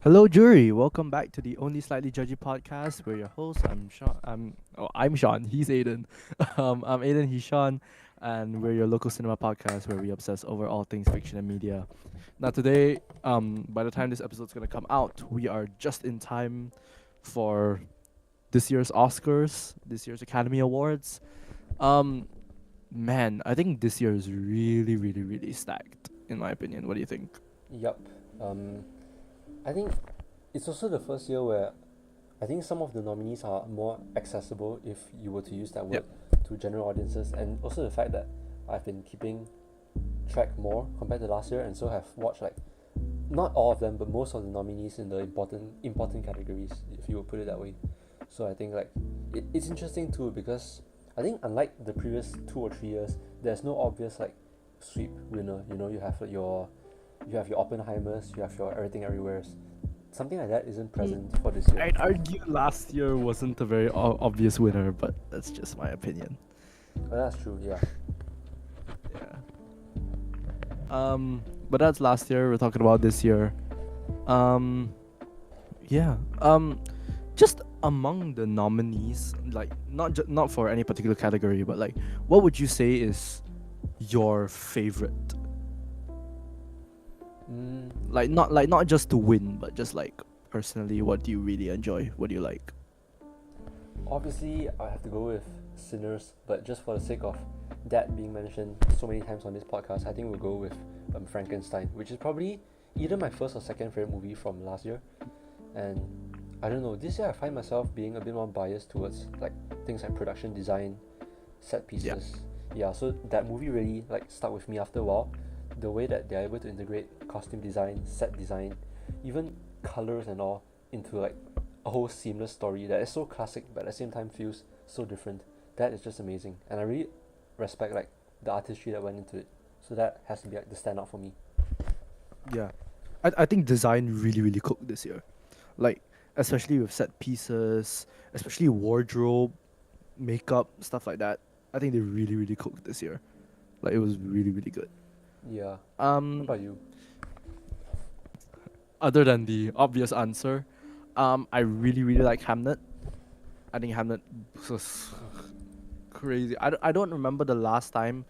Hello, jury. Welcome back to the Only Slightly Judgy podcast. We're your hosts. I'm Sean. I'm Sean. He's Aiden. I'm Aiden. He's Sean, and we're your local cinema podcast where we obsess over all things fiction and media. Now, today, by the time this episode's gonna come out, we are just in time for this year's Oscars, this year's Academy Awards. Um, man, I think this year is really, really, really stacked. In my opinion, what do you think? Yup. Um, I think it's also the first year where I think some of the nominees are more accessible, if you were to use that word, Yep. to general audiences, and also the fact that I've been keeping track more compared to last year, and so have watched like not all of them, but most of the nominees in the important categories, if you would put it that way. So I think like it's interesting too because I think unlike the previous 2 or 3 years, there's no obvious like sweep winner. You know, you have your Oppenheimers, you have your Everything Everywheres. Something like that isn't present for this year. I'd argue last year wasn't a very obvious winner, but that's just my opinion. But that's true, yeah. Yeah. But that's last year. We're talking about this year. Um, yeah. Just among the nominees, like not for any particular category, but like, what would you say is your favorite? Not just to win, but just like personally, what do you really enjoy? What do you like? Obviously, I have to go with Sinners, but just for the sake of that being mentioned so many times on this podcast, I think we'll go with Frankenstein, which is probably either my first or second favorite movie from last year. And I don't know, this year I find myself being a bit more biased towards like things like production design, set pieces. Yeah, so that movie really like stuck with me after a while. The way that they're able to integrate costume design, set design, even colors and all into like a whole seamless story that is so classic but at the same time feels so different. That is just amazing, and I really respect like the artistry that went into it. So that has to be like the standout for me. Yeah, I think design really cooked this year, like especially with set pieces, especially wardrobe, makeup, stuff like that. I think they really cooked this year. Like it was really good. Yeah. What Um, about you? Other than the obvious answer, I really like Hamnet. I think Hamnet was crazy. I don't remember the last time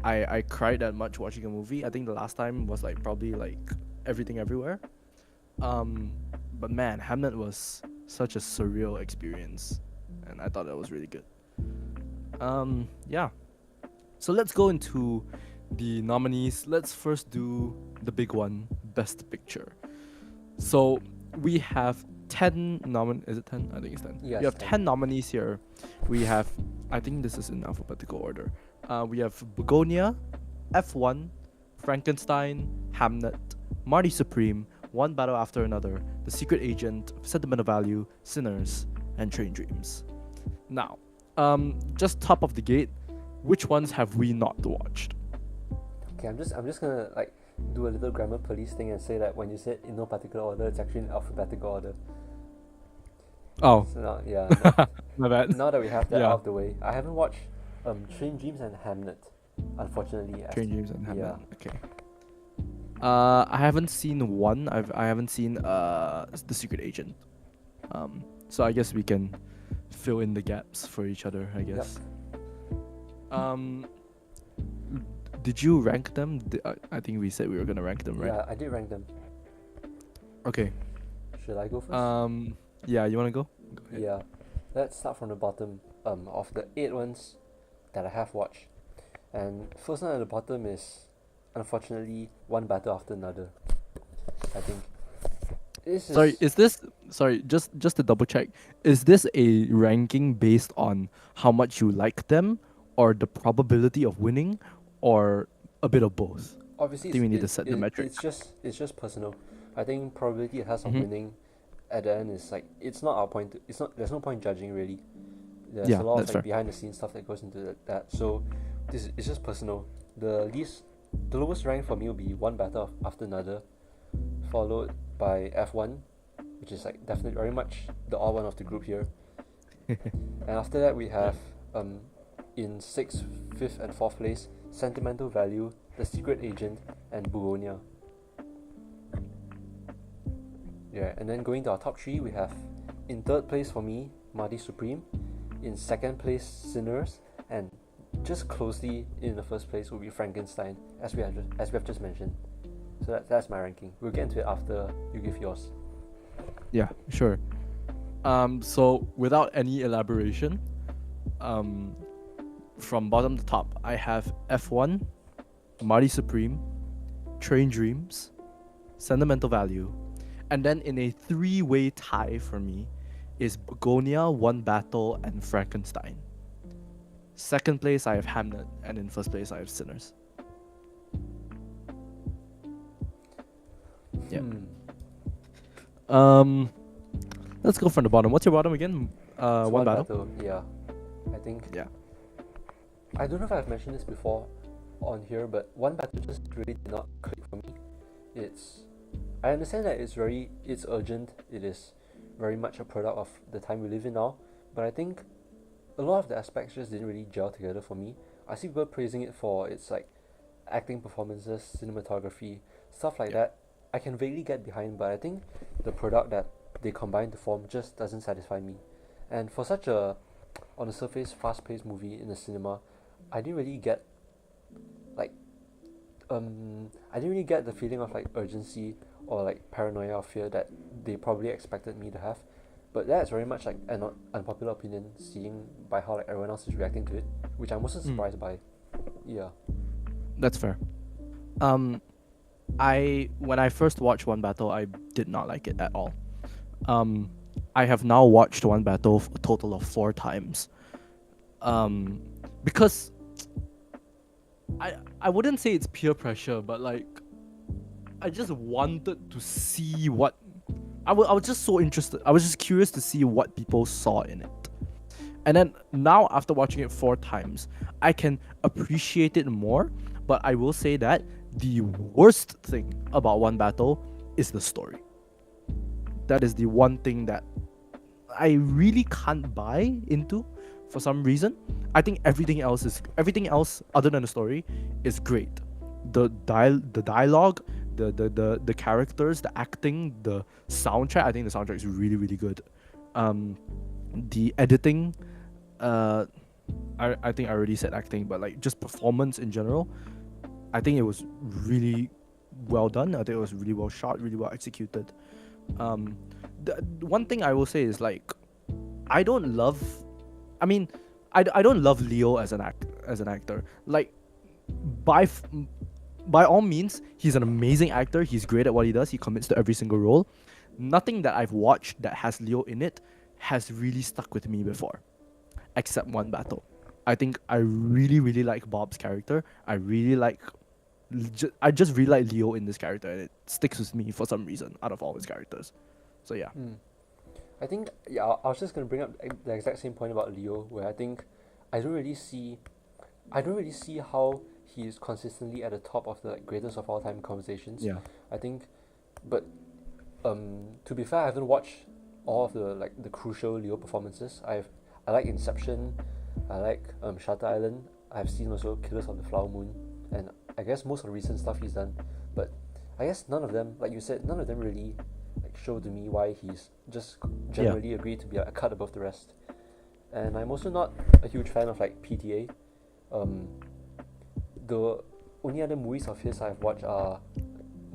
I cried that much watching a movie. I think the last time was like probably like Everything Everywhere. Um, but man, Hamnet was such a surreal experience, and I thought that was really good. Yeah. So let's go into the nominees. Let's first do the big one, Best Picture. So we have 10 Is it 10? I think it's 10. Yes, We have 10. 10 nominees here. We have, I think this is in alphabetical order. We have Begonia, F1, Frankenstein, Hamnet, Marty Supreme, One Battle After Another, The Secret Agent, Sentimental Value, Sinners, and Train Dreams. Now, just top of the gate, which ones have we not watched? Okay, I'm just gonna like do a little grammar police thing and say that when you said in no particular order, it's actually in alphabetical order. Oh, So now, yeah, now, my bad. now that we have that Yeah, out of the way, I haven't watched Train Dreams and Hamnet, unfortunately. Train Dreams and Yeah. Hamlet. Okay. I haven't seen one. I haven't seen The Secret Agent. So I guess we can fill in the gaps for each other. I guess. Um, did you rank them? I think we said we were gonna rank them, right? Yeah, I did rank them. Okay. Should I go first? Yeah. You wanna go? Go ahead. Yeah. Let's start from the bottom. Of the 8 ones that I have watched, and first one at the bottom is, unfortunately, One Battle After Another. I think this Sorry, is is this just to double check? Is this a ranking based on how much you like them, or the probability of winning, or a bit of both? I obviously think we need to set the metric. it's just personal. I think probability it has of Mm-hmm. winning at the end is like it's not our point. It's not there's no point judging really. There's Yeah, a lot of that's like fair. behind the scenes stuff that goes into that. So this is just personal. The lowest rank for me will be One Battle After Another, followed by F1, which is like definitely very much the odd one of the group here. And after that we have in sixth, fifth, and fourth place, Sentimental Value, The Secret Agent, and Buonia. Yeah, and then going to our top three, we have in third place for me, Mahdi Supreme. In second place, Sinners, and just closely in the first place will be Frankenstein, as we have just mentioned. So that's my ranking. We'll get into it after you give yours. Yeah, sure. So without any elaboration, from bottom to top, I have F1, Marty Supreme, Train Dreams, Sentimental Value, and then in a three-way tie for me is Begonia, One Battle, and Frankenstein. Second place, I have Hamnet, and in first place, I have Sinners. Yeah. Let's go from the bottom. What's your bottom again? One Battle. Yeah, I think. Yeah. I don't know if I've mentioned this before on here, but One Battle just really did not click for me. I understand that it's urgent. It is very much a product of the time we live in now, but I think a lot of the aspects just didn't really gel together for me. I see people praising it for its like acting performances, cinematography, stuff like that. I can vaguely get behind, but I think the product that they combine to form just doesn't satisfy me. And for such a, on the surface, fast-paced movie in the cinema, I didn't really get like I didn't really get the feeling of like urgency or like paranoia or fear that they probably expected me to have. But that's very much like an unpopular opinion, seeing by how like everyone else is reacting to it, which I'm also surprised by. Yeah. That's fair. When I first watched One Battle, I did not like it at all. I have now watched One Battle a total of 4 times. Because I wouldn't say it's peer pressure, but like I just wanted to see what I was just so interested. I was just curious to see what people saw in it. And then now after watching it 4 times, I can appreciate it more, but I will say that the worst thing about One Battle is the story. That is the one thing that I really can't buy into for some reason. I think everything else other than the story is great. The dialogue, the characters, the acting, the soundtrack. I think the soundtrack is really, really good. The editing, I think I already said acting, but like just performance in general, I think it was really well done. I think it was really well shot, really well executed. The one thing I will say is like, I don't love Leo as an actor. Like, by all means, he's an amazing actor. He's great at what he does. He commits to every single role. Nothing that I've watched that has Leo in it has really stuck with me before, except One Battle. I think I really, really like Bob's character. I just really like Leo in this character, and it sticks with me for some reason out of all his characters. So yeah. I think I was just gonna bring up the exact same point about Leo, where I think I don't really see how he is consistently at the top of the like, greatest of all time conversations. Yeah. I think, but to be fair, I haven't watched all of the crucial Leo performances. I like Inception, I like Shutter Island. I've seen also Killers of the Flower Moon, and I guess most of the recent stuff he's done. But I guess none of them, like you said, none of them really like show to me why he's just generally agreed to be a cut above the rest. And I'm also not a huge fan of like PTA. The only other movies of his I've watched are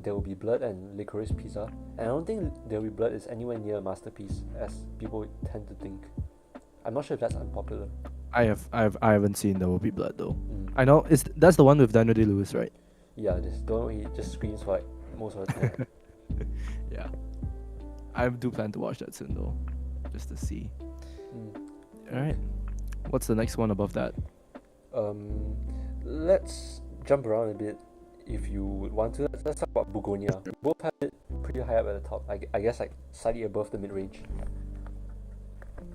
There Will Be Blood and Licorice Pizza, and I don't think There Will Be Blood is anywhere near a masterpiece as people tend to think. I'm not sure if that's unpopular. I haven't seen There Will Be Blood though. I know that's the one with Daniel Day-Lewis, right? Yeah, this the one where he just screams for like most of the time. Yeah. I do plan to watch that soon though, just to see. Alright. What's the next one above that? Let's jump around a bit if you would want to. Let's talk about Begonia. We both have it pretty high up at the top. I guess like slightly above the mid-range.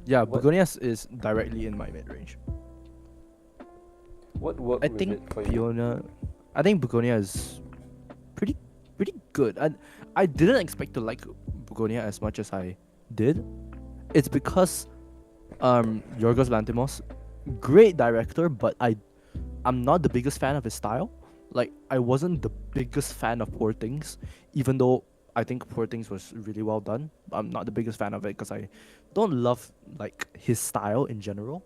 Yeah, Begonia is directly in my mid-range. What worked with it for you? I think Begonia is pretty good. I didn't expect to like Begonia as much as I did. It's because Yorgos Lanthimos, great director, but I'm not the biggest fan of his style. Like, I wasn't the biggest fan of Poor Things, even though I think Poor Things was really well done. I'm not the biggest fan of it because I don't love like his style in general.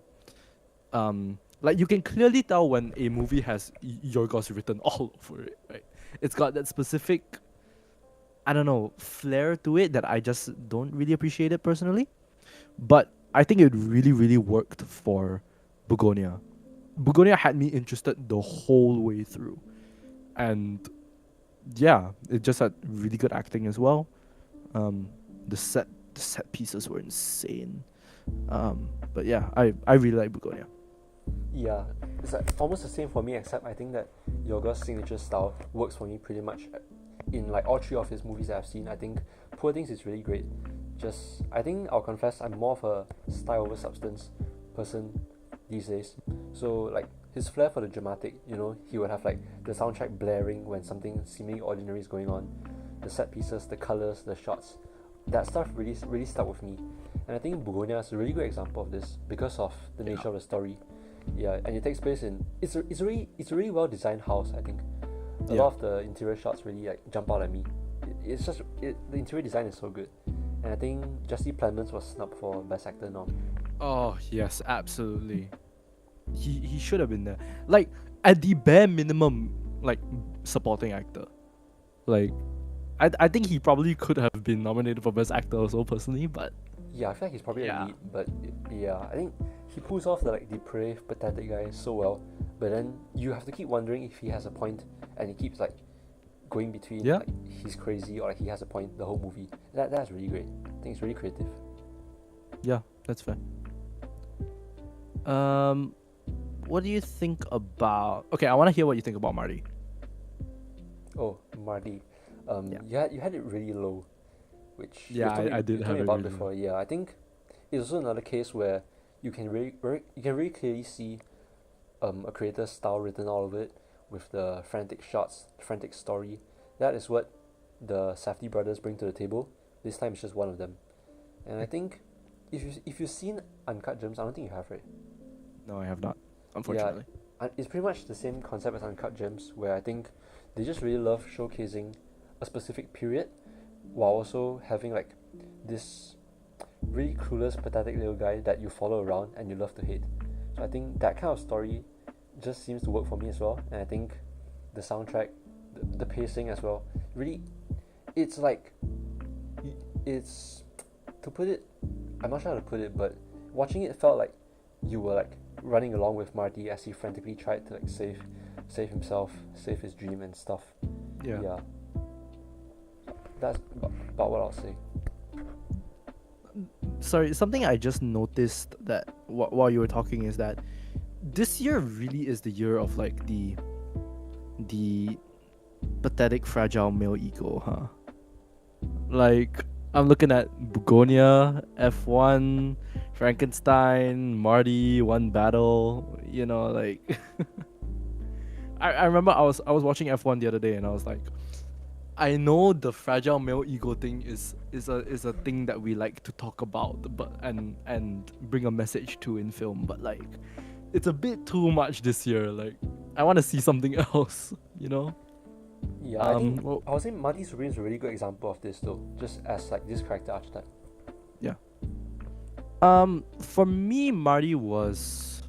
Like you can clearly tell when a movie has Yorgos written all over it, right? It's got that specific, I don't know, flair to it that I just don't really appreciate it personally. But I think it really, really worked for Begonia. Begonia had me interested the whole way through, and yeah, it just had really good acting as well. Um, the set pieces were insane. But yeah, I really like Begonia. Yeah, it's like almost the same for me, except I think that Yorgos' signature style works for me pretty much in like all three of his movies that I've seen. I think Poor Things is really great. Just, I think I'll confess I'm more of a style over substance person these days. So like his flair for the dramatic, he would have like the soundtrack blaring when something seemingly ordinary is going on. The set pieces, the colors, the shots, that stuff really really stuck with me. And I think Begonia is a really great example of this because of the nature of the story. Yeah, and it takes place in it's a really well designed house. I think a lot of the interior shots really like jump out at me. The interior design is so good, and I think Jesse Plemons was snubbed for best actor now. Oh yes, absolutely. He should have been there. Like at the bare minimum, like supporting actor. Like I think he probably could have been nominated for best actor also personally, but Yeah, I feel like he's probably a yeah. lead, but yeah, I think he pulls off the like depraved, pathetic guy so well. But then you have to keep wondering if he has a point, and he keeps like going between Yeah. like he's crazy or like he has a point the whole movie. That's really great. I think it's really creative. Yeah, that's fair. Um what do you think about Okay, I wanna hear what you think about Marty. Oh, Marty, Yeah. you had it really low, which Yeah, I you did told have me it about really before. Yeah, I think it's also another case where you can really clearly see a creator's style written all over it with the frantic shots, frantic story. That is what the Safdie brothers bring to the table. This time it's just one of them, and I think if you've seen Uncut Gems, I don't think you have, right? No, I have not, Yeah, unfortunately. it's pretty much the same concept as Uncut Gems, where I think they just really love showcasing a specific period while also having like this really clueless, pathetic little guy that you follow around and you love to hate. So I think that kind of story just seems to work for me as well. And I think the soundtrack, the pacing as well, really, it's like, it's, to put it, I'm not sure how to put it, but watching it felt like you were like running along with Marty as he frantically tried to like save himself, save his dream and stuff. Yeah. That's about what I'll say. Sorry, something I just noticed that while you were talking is that this year really is the year of like the pathetic fragile male ego, huh? Like I'm looking at Begonia, F1, Frankenstein, Marty, One Battle, like I remember I was watching F1 the other day and I was like, I know the fragile male ego thing is a thing that we like to talk about but and bring a message to in film, but like it's a bit too much this year. Like I want to see something else, you know? Yeah, I think Well, I would say Marty Supreme is a really good example of this though, just as like this character archetype. yeah. For me, Marty was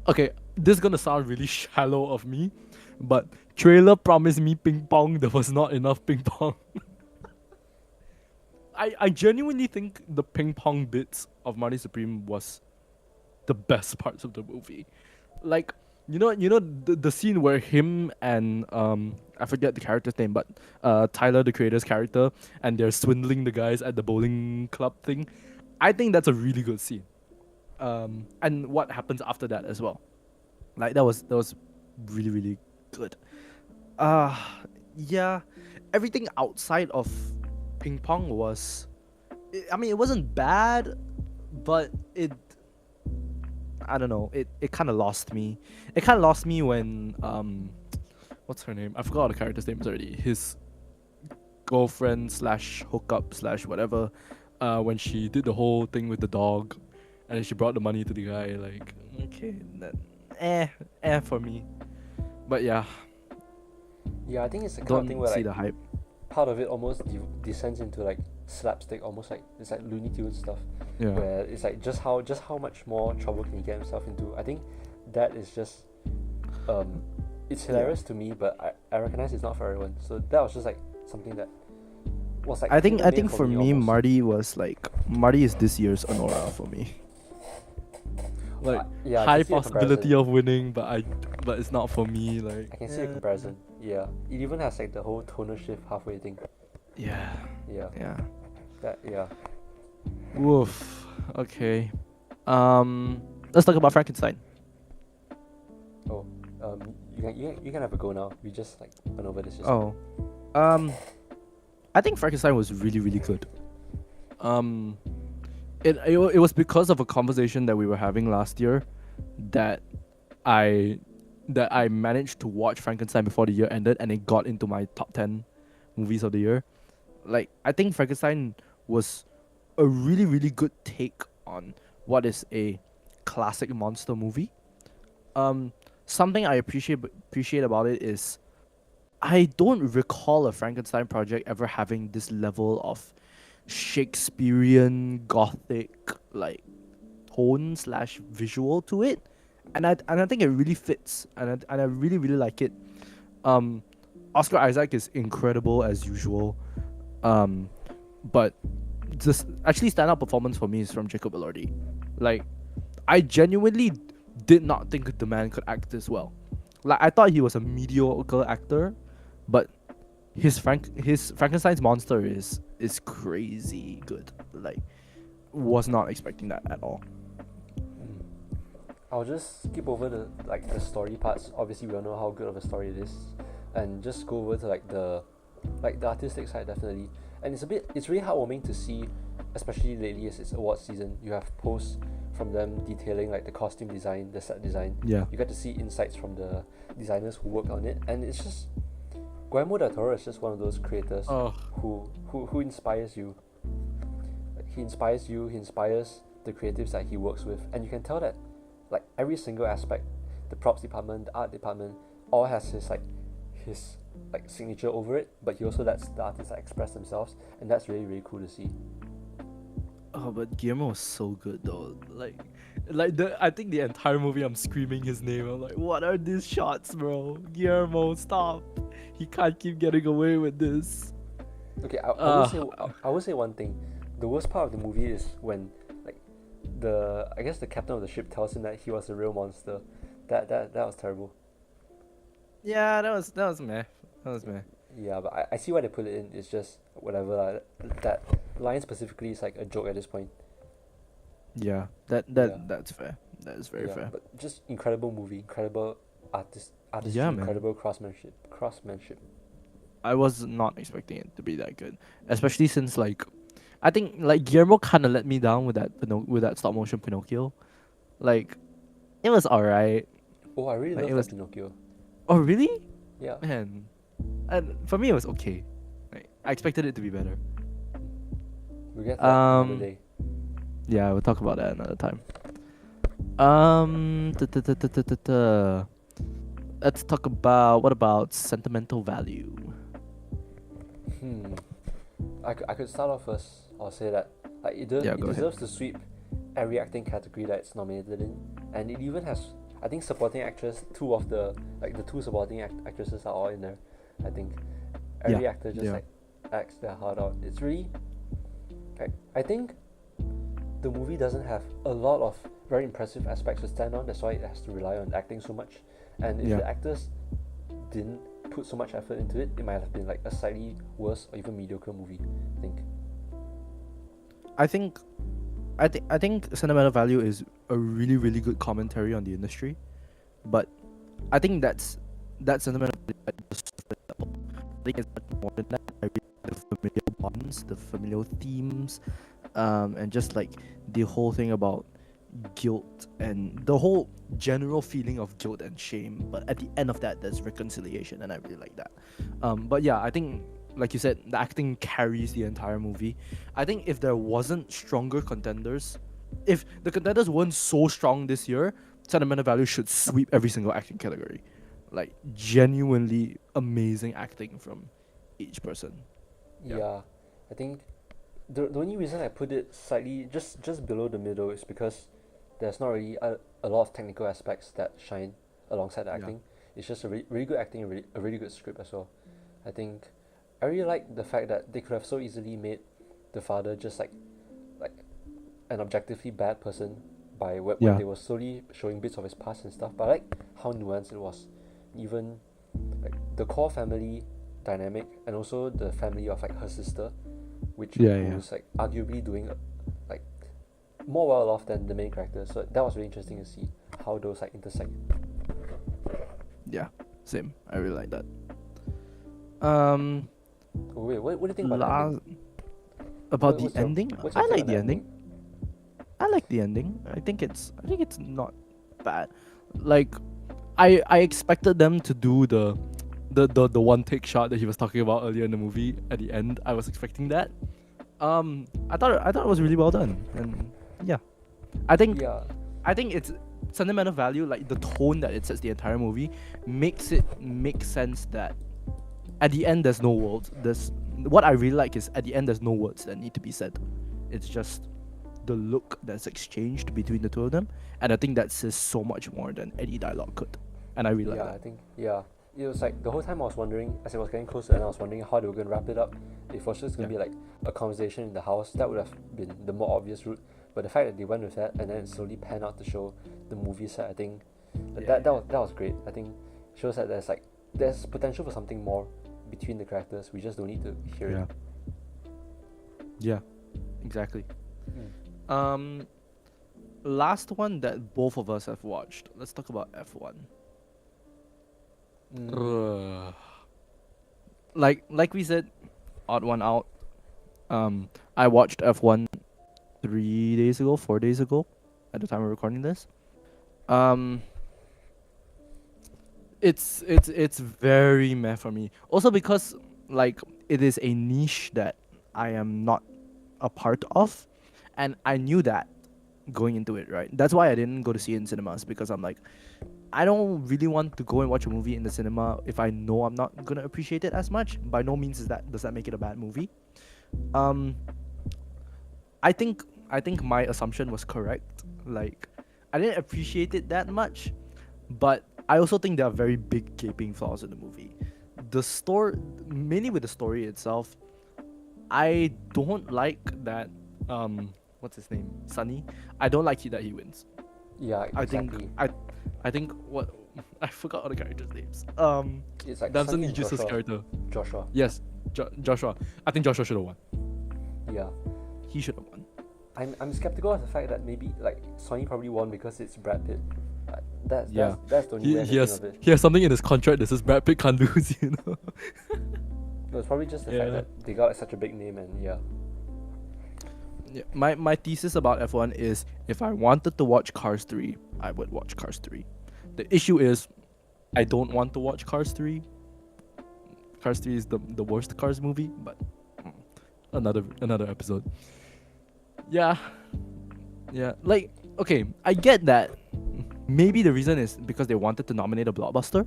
okay. This is gonna sound really shallow of me, but trailer promised me ping pong. There was not enough ping pong. I genuinely think the ping pong bits of Marty Supreme was the best parts of the movie. Like the scene where him and I forget the character's name, but Tyler, the creator's character, and they're swindling the guys at the bowling club thing. I think that's a really good scene. And what happens after that as well. Like that was really really good. Uh yeah, everything outside of ping pong was, I mean, it wasn't bad, but I don't know, it kind of lost me. It kind of lost me when what's her name? I forgot the character's name already. His girlfriend slash hookup slash whatever. When she did the whole thing with the dog, and then she brought the money to the guy. Like, okay, that, for me. But yeah, Yeah, I think it's the kind of thing Don't where see like the hype. part of it almost descends into like slapstick, almost like it's like Looney Tunes stuff, Yeah. where it's like just how much more trouble can he get himself into. I think that is just it's hilarious to me, but I recognize it's not for everyone. So that was just like something that was like I think tailor-made for me, almost. Marty is this year's Honora for me. Like Yeah, I high can see the possibility comparison. of winning, but it's not for me. Like I can see the comparison. Yeah, it even has like the whole tonal shift halfway thing. Yeah. Yeah, Yeah. yeah. Woof. Okay. Let's talk about Frankenstein. Oh, you can have a go now. We just like went over this just Oh. Um, I think Frankenstein was really really good. Um, it was because of a conversation that we were having last year that I managed to watch Frankenstein before the year ended, and it got into my top 10 movies of the year. Like I think Frankenstein was a really really good take on what is a classic monster movie. Um, Something I appreciate about it is I don't recall a Frankenstein project ever having this level of Shakespearean gothic like tone slash visual to it, and I think it really fits, and I really really like it. Um, Oscar Isaac is incredible as usual, um, but just actually standout performance for me is from Jacob Elordi. Like I genuinely did not think the man could act this well. Like I thought he was a mediocre actor, but his Frankenstein's monster is crazy good. Like was not expecting that at all. Mm. I'll just skip over the story parts. Obviously, we all know how good of a story it is, and just go over to the artistic side definitely. And it's really heartwarming to see, especially lately as it's awards season. You have posts from them detailing like the costume design, the set design. Yeah. You get to see insights from the designers who worked on it, and it's just Guillermo del Toro is just one of those creators Oh. who inspires you. He inspires you. He inspires the creatives that he works with, and you can tell that like every single aspect, the props department, the art department, all has his signature over it. But he also lets the artists express themselves, and that's really really cool to see. Oh, but Guillermo was so good though. I think the entire movie I'm screaming his name. I'm like, what are these shots, bro? Guillermo, stop! He can't keep getting away with this. Okay, I will say one thing. The worst part of the movie is when like I guess the captain of the ship tells him that he was a real monster. That was terrible. Yeah, that was meh. That was meh. Yeah, but I see why they put it in. It's just whatever that line specifically is like a joke at this point. Yeah, Yeah. that's fair. That is very Yeah, fair. but just incredible movie, incredible artistry, Yeah, man. incredible craftsmanship. I was not expecting it to be that good, especially since like, I think like Guillermo kind of let me down with with that stop motion Pinocchio. Like, it was alright. Oh, I really Like love it that was. Pinocchio. Oh really? Yeah. Man, and for me it was okay. Like, I expected it to be better. We'll get to that another Um, day. yeah, we'll talk about that another time. Let's talk about what about sentimental value. I could start off first. I'll say that like it Yeah, it go ahead. deserves to sweep every acting category that it's nominated in, and it even has I think supporting actress. The two supporting actresses are all in there. I think every Yeah, actor just yeah. like acts their heart out. It's really I think the movie doesn't have a lot of very impressive aspects to stand on. That's why it has to rely on acting so much. And if Yeah. the actors didn't put so much effort into it, it might have been like a slightly worse or even mediocre movie. I think. I think sentimental value is a really really good commentary on the industry, but I think that sentimental value I think it's much more than that. I really like the familial bonds, the familial themes, and just like the whole thing about guilt and the whole general feeling of guilt and shame. But at the end of that, there's reconciliation, and I really like that. But yeah, I think like you said, the acting carries the entire movie. I think if there wasn't stronger contenders, if the contenders weren't so strong this year, sentimental value should sweep every single acting category. Like genuinely amazing acting from each person. Yeah. Yeah, I think the only reason I put it slightly just below the middle is because there's not really a lot of technical aspects that shine alongside the Yeah. acting. It's just a really good acting, a really good script as well. I think I really like the fact that they could have so easily made the father just like an objectively bad person by when Yeah. they were slowly showing bits of his past and stuff. But I like how nuanced it was, even like the core family dynamic and also the family of like her sister, which Yeah. Yeah. who's like arguably doing like more well off than the main character. So that was really interesting to see how those like intersect. Yeah. Same. I really like that. Um. Oh, wait, what do you think about the ending? Last about the What's your ending. what's your I take like on the the ending. ending? I like the ending. I think it's not bad. Like I expected them to do the one take shot that he was talking about earlier in the movie at the end. I was expecting that. I thought it was really well done. And yeah. I think Yeah, I think it's sentimental value, like the tone that it sets the entire movie makes it make sense that at the end there's no words. There's what I really like is at the end there's no words that need to be said. It's just the look that's exchanged between the two of them, and I think that says so much more than any dialogue could, and I really like yeah, that. I think yeah. It was like the whole time I was wondering, as I was getting closer, and I was wondering how they were gonna wrap it up. If it was just gonna Yeah, be like a conversation in the house, that would have been the more obvious route. But the fact that they went with that and then it slowly panned out to show the movie set, I think yeah, that was great. I think shows that there's potential for something more between the characters. We just don't need to hear yeah, it. yeah, exactly. Mm. Um, Last one that both of us have watched. Let's talk about F1. Mm. Ugh. Like we said, odd one out. I watched F1 3 days ago, 4 days ago, at the time of recording this. Um, it's very meh for me. Also because like it is a niche that I am not a part of, and I knew that going into it. Right, that's why I didn't go to see it in cinemas, because I'm like, I don't really want to go and watch a movie in the cinema if I know I'm not gonna appreciate it as much. By no means does that make it a bad movie. Um, I think my assumption was correct. Like, I didn't appreciate it that much, but I also think there are very big gaping flaws in the movie. The story, mainly with the story itself, I don't like that. What's his name? Sunny. I don't like that he wins. Yeah, I think exactly. I think what I forgot all the characters' names. It's like Damson Sunny and Idris's Joshua. character. Joshua. Yes, Joshua. I think Joshua should have won. Yeah. He should have won. I'm skeptical of the fact that maybe like Sony probably won because it's Brad Pitt. That's Yeah. that's the only way I can think of it. He has something in his contract that says Brad Pitt can't lose. You know. No, it's probably just the Yeah. fact that they got like, such a big name and yeah. Yeah. My thesis about F1 is if I wanted to watch Cars 3, I would watch Cars 3. The issue is I don't want to watch Cars 3. Cars 3 is the worst Cars movie, but mm, another episode. Yeah. Yeah. Like, okay, I get that. Maybe the reason is because they wanted to nominate a blockbuster,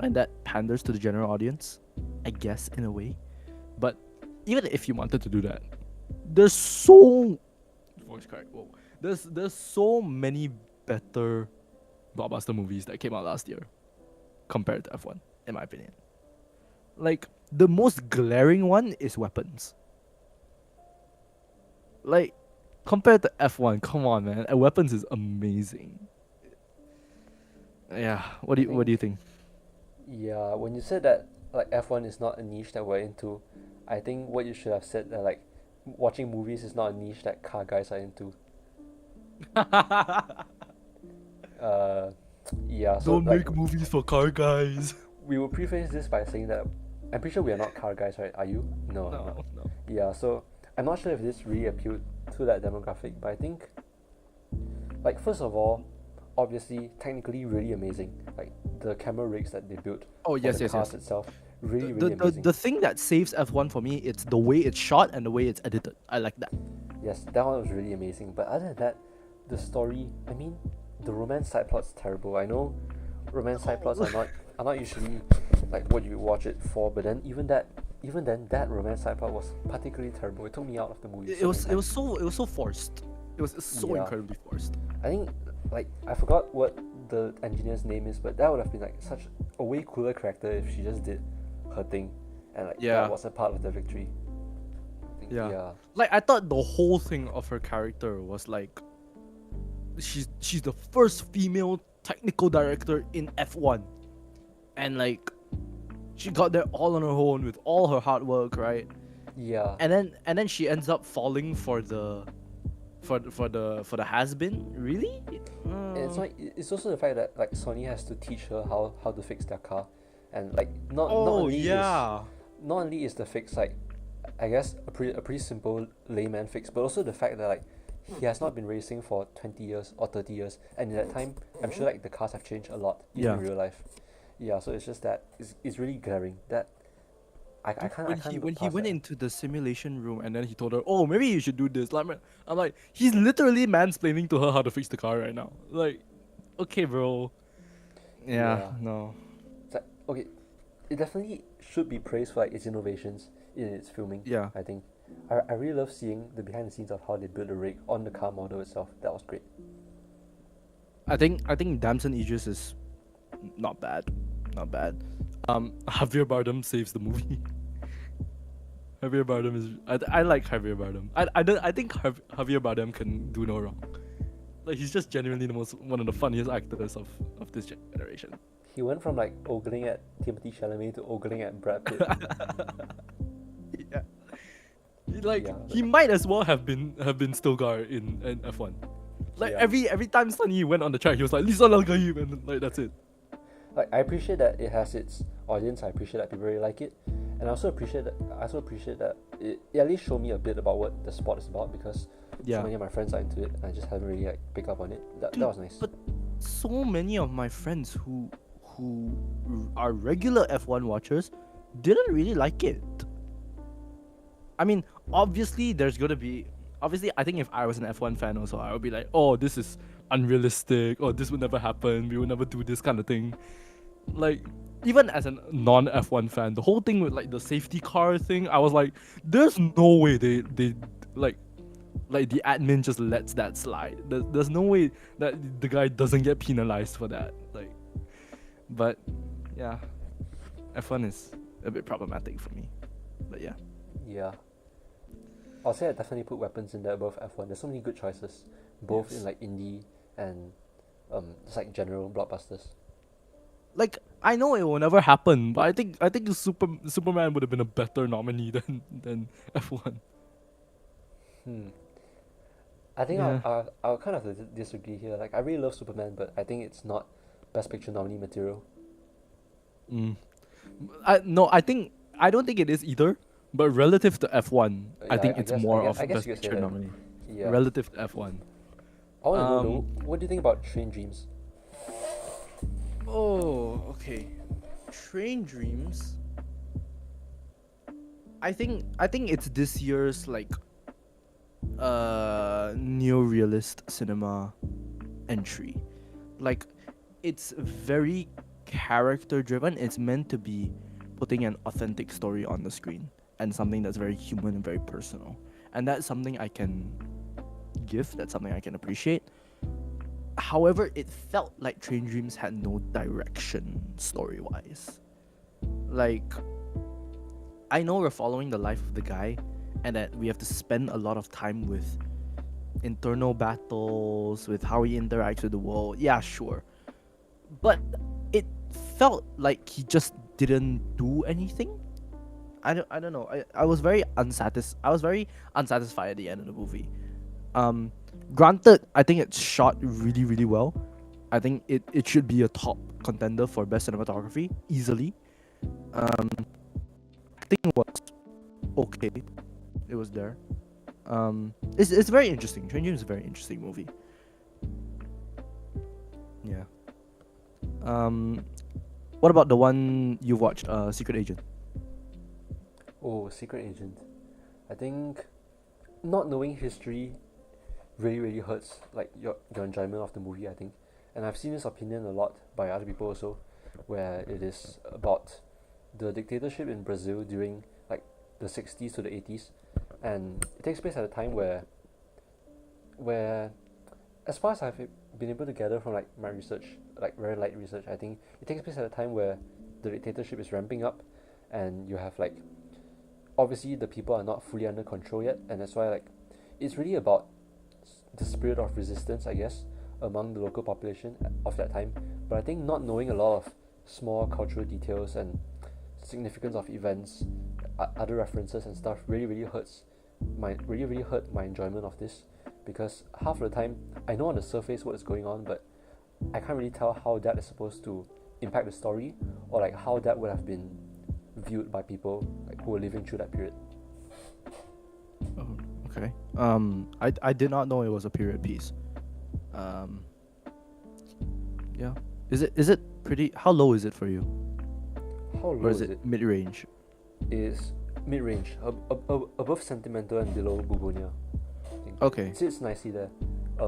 and that panders to the general audience, I guess, in a way. But even if you wanted to do that, there's so voice crack. Whoa. There's so many better blockbuster movies that came out last year compared to F1, in my opinion. Like, the most glaring one is Weapons. Like, compared to F1, come on, man. Weapons is amazing. Yeah. What I do think you think? yeah, when you said that like F1 is not a niche that we're into, I think what you should have said that like watching movies is not a niche that car guys are into. Uh, yeah, so Don't like make movies for car guys. we will preface this by saying that I'm pretty sure we are not car guys, right? Are you? No, I'm not. No. Yeah, so I'm not sure if this really appealed to that demographic, but I think, like, first of all, obviously, technically really amazing. Like, the camera rigs that they built Oh, for yes, the yes, cars yes. itself, really, The, really the, amazing. the thing that saves F1 for me, it's the way it's shot and the way it's edited. I like that. Yes, that one was really amazing. But other than that, the story, I mean, the romance side plot's terrible. I know romance side plots are not are not usually like what you watch it for, but then even then that romance side part was particularly terrible. It took me out of the movie so many times. It was so forced. It was so Yeah. incredibly forced. I think like I forgot what the engineer's name is, but that would have been like such a way cooler character if she just did her thing, and like Yeah. that was a part of the victory. I think, Yeah. Like I thought the whole thing of her character was like she's the first female technical director in F1. And like she got there all on her own with all her hard work, right? Yeah. And then she ends up falling for the has-been. Really? It's like it's also the fact that like Sony has to teach her how to fix their car, and like not Oh only yeah. not only is the fix like I guess a pretty simple layman fix, but also the fact that like he has not been racing for 20 years or 30 years, and in that time I'm sure like the cars have changed a lot even in real life. Yeah, so it's just that it's really glaring that I can't when I can't he look when he past went that. into the simulation room and then he told her, "Oh, maybe you should do this." Like, I'm like, he's literally mansplaining to her how to fix the car right now. Like, okay, bro. Yeah, Yeah. no. It's like, okay, it definitely should be praised for like its innovations in its filming. Yeah. I think I really love seeing the behind the scenes of how they built the rig on the car model itself. That was great. I think Damson Idris is not bad. Not bad. Javier Bardem saves the movie. Javier Bardem is I like Javier Bardem. I think Javier Bardem can do no wrong. Like he's just genuinely one of the funniest actors of this generation. He went from like ogling at Timothée Chalamet to ogling at Brad Pitt. Yeah. Like Yeah, he might as well have been Stilgar in F1. Like Yeah. every time Sonny went on the track, he was like Lisa Lagaib, and like that's it. Like I appreciate that it has its audience. I appreciate that people really like it, and I also appreciate that it at least showed me a bit about what the sport is about, because Yeah. so many of my friends are into it and I just haven't really like picked up on it. That Dude, was nice. But so many of my friends who are regular F1 watchers didn't really like it. I mean, obviously I think if I was an F1 fan also, I would be like, oh, this is unrealistic, or this would never happen, we would never do this kind of thing. Like, even as a non F1 fan, the whole thing with like the safety car thing, I was like, there's no way they like the admin just lets that slide. There's no way that the guy doesn't get penalized for that. Like, but yeah, F1 is a bit problematic for me. But yeah. Yeah. I'll say I definitely put weapons in there above F1. There's so many good choices, both Yes. in like indie and just like general blockbusters. Like, I know it will never happen, but I think Superman would have been a better nominee than F1. I think Yeah. I'll kind of disagree here. Like I really love Superman, but I think it's not Best Picture nominee material. No, I don't think it is either. But relative to F1, I Yeah, think I it's guess- more I guess- of I guess Best you could say Picture that. nominee. Yeah. Relative to F1. I want to know Um, though, what do you think about Train Dreams? Oh, okay. Train Dreams. I think it's this year's like neo-realist cinema entry. Like it's very character driven. It's meant to be putting an authentic story on the screen and something that's very human and very personal. And that's something I can give, that's something I can appreciate. However, it felt like Train Dreams had no direction story-wise. Like, I know we're following the life of the guy, and that we have to spend a lot of time with internal battles, with how he interacts with the world. Yeah, sure. But it felt like he just didn't do anything. I don't know. I was very unsatisfied at the end of the movie. Granted, I think it's shot really, really well. I think it should be a top contender for best cinematography easily. Acting was okay. It was there. It's very interesting. Train Dreams is a very interesting movie. Yeah. What about the one you watched, Secret Agent? Oh, Secret Agent. I think not knowing history really hurts like your enjoyment of the movie, I think. And I've seen this opinion a lot by other people also. where it is about the dictatorship in Brazil during like the 60s to the 80s, and it takes place at a time where as far as I've been able to gather from like my research, like very light research, I think it takes place at a time where the dictatorship is ramping up, and you have like obviously the people are not fully under control yet, and that's why like it's really about the spirit of resistance, I guess, among the local population of that time. But I think not knowing a lot of small cultural details and significance of events, other references and stuff really hurt my enjoyment of this, because half of the time I know on the surface what is going on, but I can't really tell how that is supposed to impact the story, or like how that would have been viewed by people like who were living through that period. Oh, okay. I did not know it was a period piece. Um, yeah. Is it pretty? How low is it for you? How low Or is is it it? mid range? Is mid-range, above sentimental and below Bugonia. I think. Okay. It sits nicely there.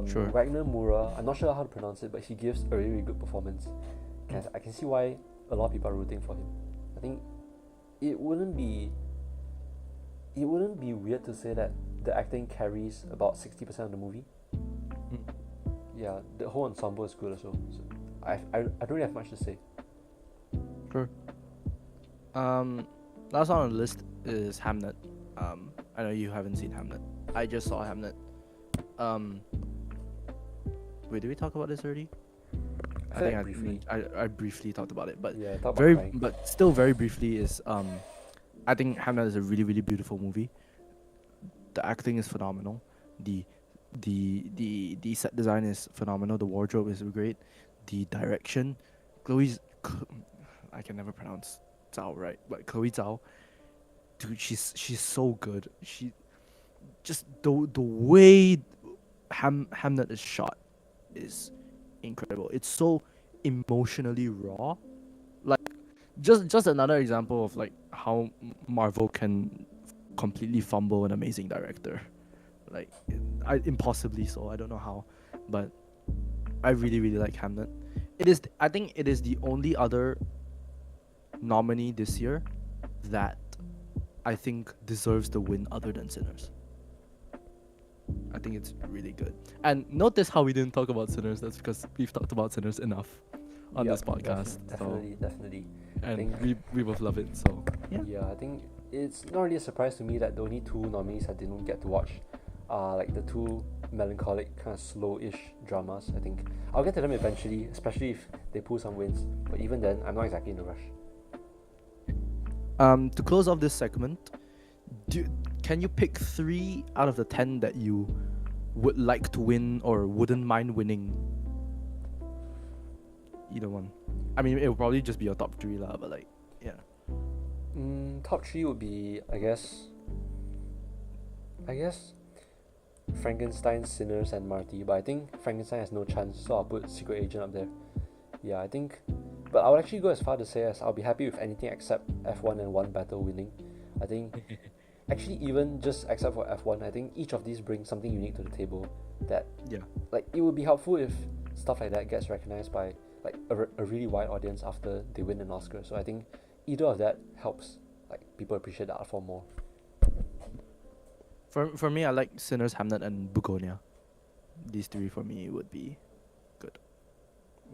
Sure. Wagner Moura, I'm not sure how to pronounce it, but he gives a really good performance. I can see why a lot of people are rooting for him. I think it wouldn't be weird to say that the acting carries about 60% of the movie. Mm. Yeah, the whole ensemble is good also. So I don't really have much to say. Sure. Last on the list is Hamnet. I know you haven't seen Hamnet. I just saw Hamnet. Wait, did we talk about this already? I feel think like briefly. I briefly talked about it, but Yeah, talk about very, crying. but still very briefly is I think Hamnet is a really beautiful movie. The acting is phenomenal. The set design is phenomenal. The wardrobe is great. The direction, Chloe's, I can never pronounce Zhao right, but Chloe Zhao, dude, she's so good. She just the way Hamnet is shot is incredible. It's so emotionally raw. Like just another example of like how Marvel can completely fumble an amazing director. Like impossibly so. I don't know how, but I really like Hamnet. It is. I think it is the only other nominee this year that I think deserves the win other than Sinners. I think it's really good. And notice how we didn't talk about Sinners. That's because we've talked about Sinners enough on this podcast. Definitely. And think- we both love it. So Yeah, I think it's not really a surprise to me that the only two nominees I didn't get to watch are like the two melancholic, kind of slow-ish dramas. I think I'll get to them eventually, especially if they pull some wins. But even then, I'm not exactly in a rush. to close off this segment, can you pick 3 out of the 10 that you would like to win or wouldn't mind winning? Either one. I mean, it will probably just be your top 3 lah, but like, yeah. Top 3 would be, I guess, Frankenstein, Sinners, and Marty. But I think Frankenstein has no chance, so I'll put Secret Agent up there. Yeah, I think. But I would actually go as far to say as I'll be happy with anything except F1 and One Battle winning. I think, actually, even just except for F1, I think each of these brings something unique to the table. That Yeah. like it would be helpful if stuff like that gets recognized by like a really wide audience after they win an Oscar. So I think either of that helps like people appreciate the art form more. For me, I like Sinners, Hamnet, and Bugonia. These 3 for me would be good.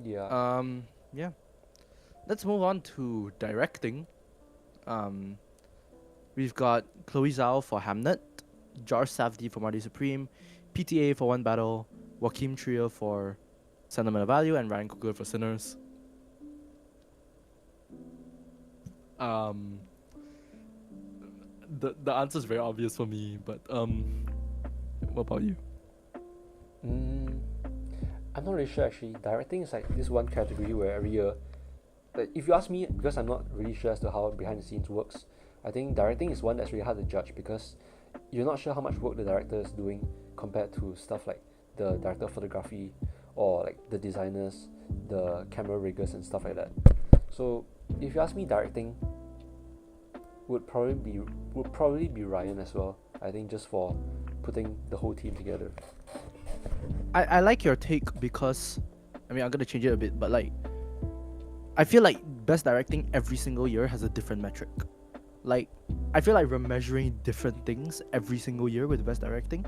Yeah. Yeah. Let's move on to directing. We've got Chloe Zhao for Hamnet, Josh Safdie for Marty Supreme, PTA for One Battle, Joaquin Trier for Sentimental Value, and Ryan Coogler for Sinners. The answer is very obvious for me, but what about you? I'm not really sure actually. Directing is like this one category where every year, like if you ask me, because I'm not really sure as to how behind the scenes works, I think directing is one that's really hard to judge because you're not sure how much work the director is doing compared to stuff like the director of photography or like the designers, the camera riggers and stuff like that. So if you ask me, directing would probably be Ryan as well. I think just for putting the whole team together. I like your take because, I mean, I'm gonna change it a bit, but like, I feel like best directing every single year has a different metric. Like, I feel like we're measuring different things every single year with best directing.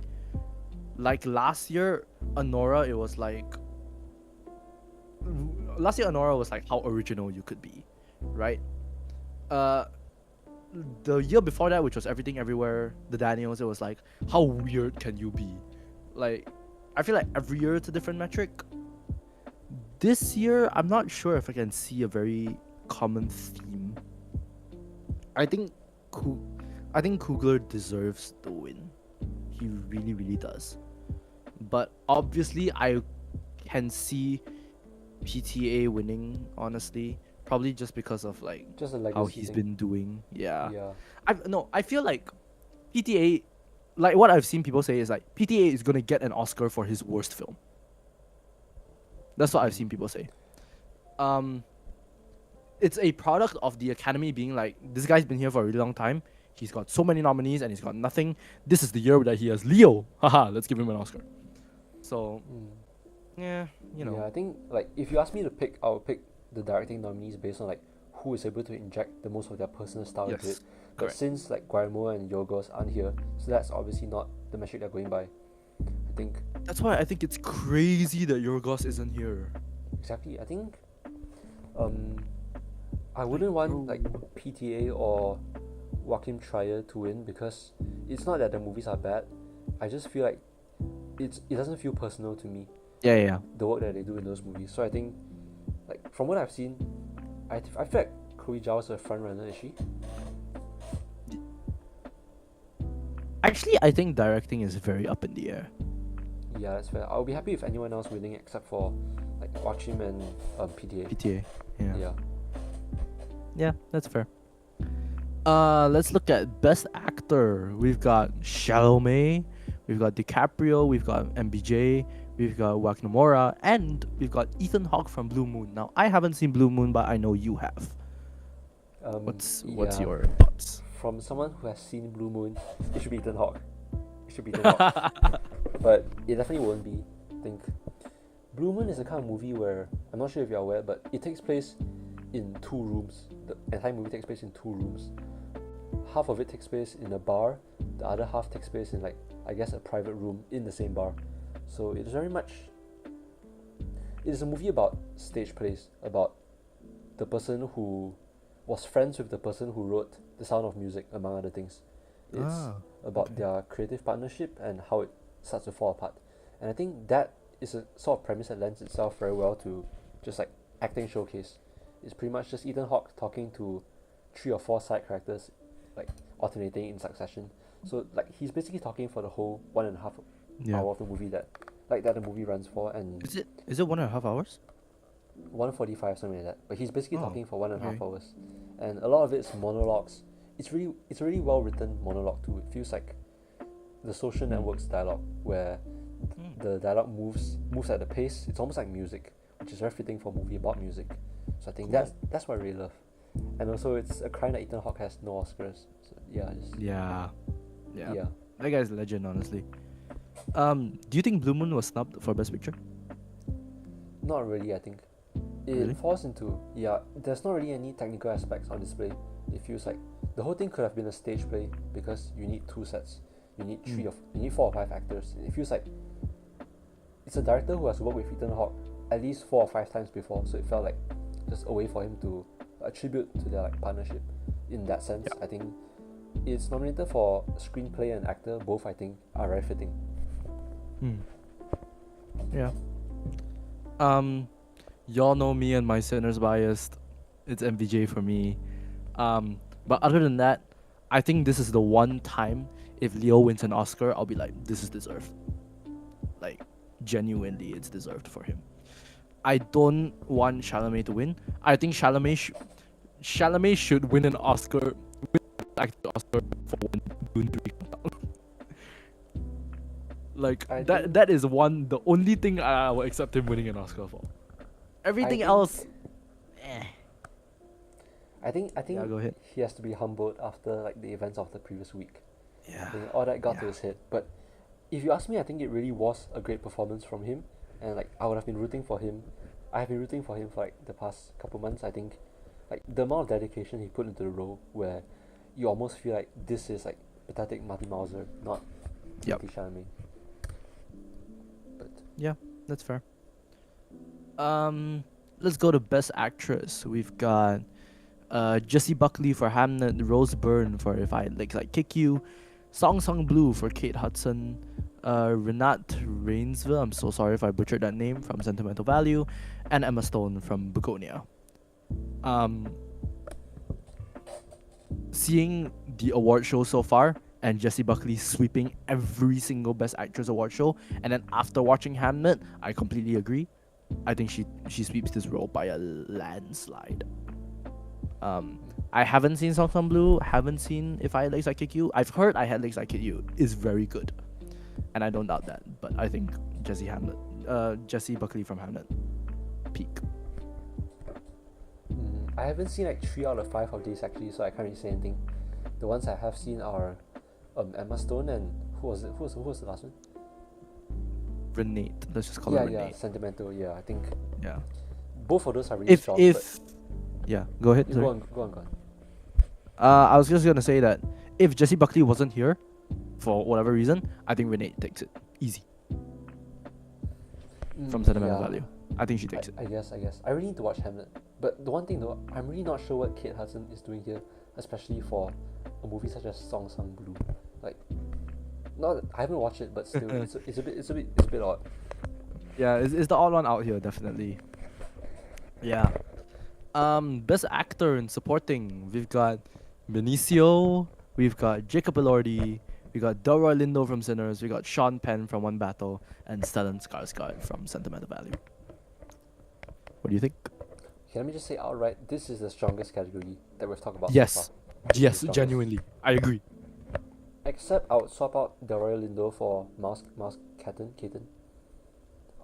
Like last year, Anora, it was like last year Anora was like how original you could be, right? Uh, the year before that, which was Everything Everywhere, the Daniels, it was like how weird can you be? Like, I feel like every year it's a different metric. This year, I'm not sure if I can see a very common theme. I think, Ku- I think Kugler deserves the win. He really, really does. But obviously, I can see PTA winning. Honestly, probably just because of like Just a how legacy he's thing. been doing. Yeah, Yeah. I feel like PTA, like what I've seen people say is like PTA is gonna get an Oscar for his worst film. That's what I've Mm. seen people say. Um, it's a product of the Academy being like, this guy's been here for a really long time. He's got so many nominees and he's got nothing. This is the year that he has Leo. Haha, let's give him an Oscar. So Mm. yeah, you Yeah, know. I think like if you ask me to pick, I would pick the directing nominees based on like who is able to inject the most of their personal style into it. Yes, But correct. since like Guillermo and Yorgos aren't here, so that's obviously not the metric they're going by. I think That's why I think it's crazy that Yorgos isn't here. exactly. I think um I Like, wouldn't want like bro. PTA or Joachim Trier to win because it's not that the movies are bad. I just feel like it doesn't feel personal to me, Yeah, yeah. the work that they do in those movies. So I think like from what I've seen, I feel like Chloe Zhao is a front runner. Is she? Actually, I think directing is very up in the air. Yeah, that's fair. I'll be happy if anyone else winning except for like Joachim and PTA. PTA. Yeah. Yeah. Yeah, that's fair. Let's look at best actor. We've got Chalamet, we've got DiCaprio, we've got MBJ, we've got Wakinamora, and we've got Ethan Hawke from Blue Moon. Now, I haven't seen Blue Moon, but I know you have. What's Yeah. your thoughts? From someone who has seen Blue Moon, it should be Ethan Hawke. It should be Ethan Hawke. But it definitely won't be. I think Blue Moon is the kind of movie where I'm not sure if you're aware, but it takes place in two rooms. The entire movie takes place in two rooms. Half of it takes place in a bar, the other half takes place in like I guess a private room in the same bar. So it is very much it is a movie about stage plays, about the person who was friends with the person who wrote The Sound of Music, among other things. It's about okay. their creative partnership and how it starts to fall apart. And I think that is a sort of premise that lends itself very well to just like acting showcase. It's pretty much just Ethan Hawke talking to 3 or 4 side characters, like alternating in succession. So like he's basically talking for the whole 1.5 Yeah. hour of the movie that the movie runs for, and Is it 1.5 hours? 1:45 something like that. But he's basically Oh, talking for 1.5 okay. hours, and a lot of it's monologues. It's a really well written monologue too. It feels like the Social Network's dialogue, where the dialogue moves at the pace. It's almost like music, which is very fitting for a movie about music. So I think Cool. that's what I really love. And also, it's a crime that Ethan Hawke has no Oscars. So yeah, just Yeah. Yeah. yeah. That guy's a legend, honestly. Do you think Blue Moon was snubbed for Best Picture? Not really. I think it Really? falls into There's not really any technical aspects on display. It feels like the whole thing could have been a stage play because you need 2 sets. You need you need 4 or 5 actors. It feels like it's a director who has worked with Ethan Hawke at least 4 or 5 times before, so it felt like just a way for him to attribute to their like partnership. In that sense, Yeah. I think it's nominated for screenplay and actor. Both I think are very fitting. Yeah. Y'all know me and my sinner's biased. It's MVJ for me. But other than that, I think this is the one time if Leo wins an Oscar, I'll be like, this is deserved. Like, genuinely, it's deserved for him. I don't want Chalamet to win. I think Chalamet should win an Oscar, actor Oscar for when Dune 3 comes out. Like I that. think That is the only thing I will accept him winning an Oscar for. I Everything think else, eh. I think Yeah, go ahead. he has to be humbled after like the events of the previous week. Yeah. I think all that got to Yeah. his head. But if you ask me, I think it really was a great performance from him, and like I would have been rooting for him I've been rooting for him for like the past couple months. I think like the amount of dedication he put into the role, where you almost feel like this is like pathetic Marty Mauser, not Yep. Timothy Chalamet. But Yeah, that's fair. Let's go to Best Actress. We've got Jessie Buckley for Hamnet, Rose Byrne for If I Like Kick You, Song Song Blue for Kate Hudson, Renate Rainsville, I'm so sorry if I butchered that name, from Sentimental Value, and Emma Stone from Begonia. Seeing the award show so far and Jessie Buckley sweeping every single Best Actress award show, and then after watching Hamnet, I completely agree. I think she sweeps this role by a landslide. I haven't seen Song Song Blue, haven't seen If I Had Legs I Kick You. I've heard I Had Legs I Kick You is very good, and I don't doubt that. But I think Jessie Buckley from Hamnet, peak. I haven't seen like 3 out of 5 of these actually, so I can't really say anything. The ones I have seen are Emma Stone and who was the last one? Renate, let's just call her Renate. Yeah, Sentimental. Yeah, I think Yeah. both of those are really strong. Yeah, go ahead. Go on. I was just gonna say that if Jessie Buckley wasn't here, for whatever reason, I think Renate takes it easy from Sentimental Value. I think she takes it. I guess. I really need to watch Hamlet. But the one thing though, I'm really not sure what Kate Hudson is doing here, especially for a movie such as Song Song Blue. Like, not I haven't watched it, but still, it's a bit odd. Yeah, it's the odd one out here, definitely. Yeah. Best actor in supporting, we've got Benicio, we've got Jacob Elordi, we got Delroy Lindo from Sinners, we got Sean Penn from One Battle, and Stellan Skarsgård from Sentimental Value. What do you think? Okay, let me just say outright, this is the strongest category that we've talked about Yes. so far. Yes, Strongest. genuinely. I agree. Except I would swap out Delroy Lindo for Mouse Caton.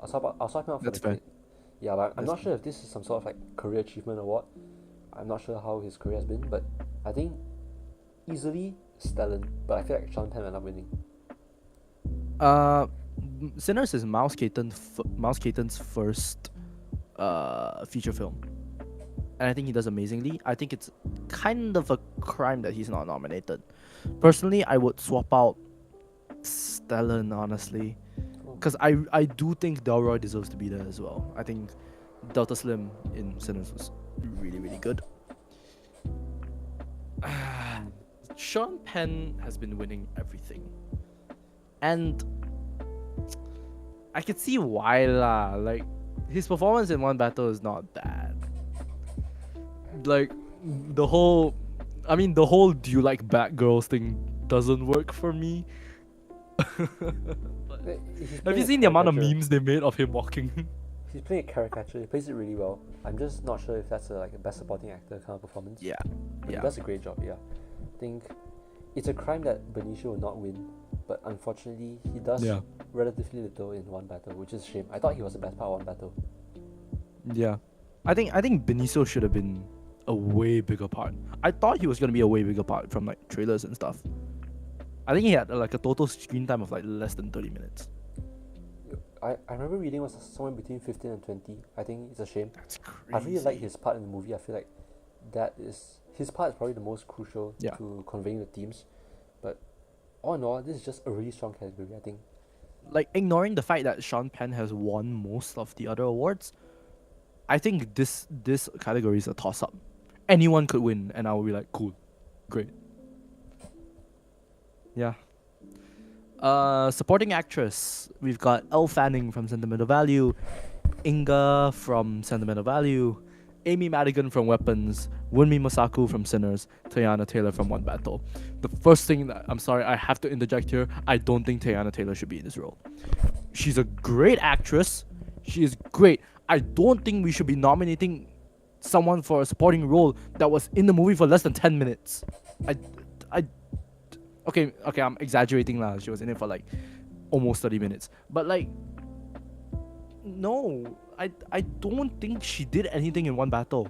I'll swap him out for That's the fair. Yeah, but I'm That's not sure if this is some sort of like career achievement award. I'm not sure how his career has been, but I think easily Stellan, but I feel like Sean Penn ended up winning. Sinners is Mouse Caton's first feature film, and I think he does amazingly. I think it's kind of a crime that he's not nominated. Personally, I would swap out Stellan, honestly, because I do think Delroy deserves to be there as well. I think Delta Slim in Sinners was really, really good. Sean Penn has been winning everything, and I could see why lah. Like, his performance in One Battle is not bad. Like, the whole do you like Batgirls thing doesn't work for me. But have you seen the amount of memes they made of him walking? He's playing a caricature. He plays it really well. I'm just not sure if that's a best supporting actor kind of performance. Yeah. But he does a great job. Yeah, I think it's a crime that Benicio will not win, but unfortunately he does relatively little in One Battle, which is a shame. I thought he was the best part of One Battle. Yeah, I think Benicio should have been a way bigger part. I thought he was gonna be a way bigger part from like trailers and stuff. I think he had like a total screen time of like less than 30 minutes. I remember reading was somewhere between 15 and 20. I think it's a shame. That's crazy. I really like his part in the movie. I feel like his part is probably the most crucial Yeah. to conveying the themes. But all in all, this is just a really strong category, I think. Like, ignoring the fact that Sean Penn has won most of the other awards, I think this category is a toss up. Anyone could win, and I will be like, cool, great. Yeah. Supporting actress, we've got Elle Fanning from Sentimental Value, Inga from Sentimental Value, Amy Madigan from Weapons, Wunmi Mosaku from Sinners, Teyana Taylor from One Battle. The first thing that I'm sorry, I have to interject here. I don't think Teyana Taylor should be in this role. She's a great actress. She is great. I don't think we should be nominating someone for a supporting role that was in the movie for less than 10 minutes. Okay, I'm exaggerating lah. She was in it for like almost 30 minutes. But like, no, I don't think she did anything in One Battle.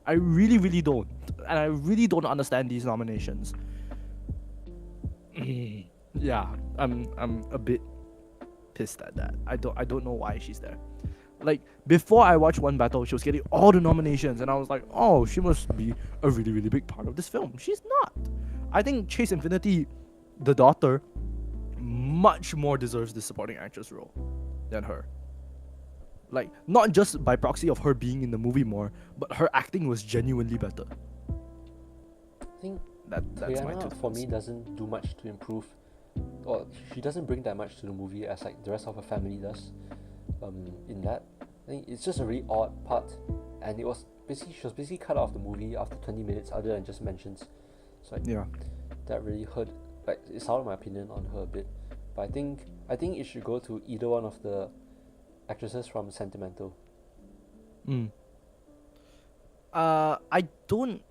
I really, really don't. And I really don't understand these nominations. Yeah, I'm a bit pissed at that. I don't know why she's there. Like before I watched One Battle, she was getting all the nominations, and I was like, oh, she must be a really really big part of this film. She's not. I think Chase Infinity, the daughter, much more deserves the supporting actress role than her. Like not just by proxy of her being in the movie more, but her acting was genuinely better. I think That's my Rihanna two for me cents. doesn't do much to improve, or she doesn't bring that much to the movie as like the rest of her family does. In that, I think it's just a really odd part, and she was basically cut out of the movie after 20 minutes, other than just mentions. So like, Yeah. that really hurt. Like it soured my opinion on her a bit. But I think it should go to either one of the actresses from Sentimental. Mm. I don't.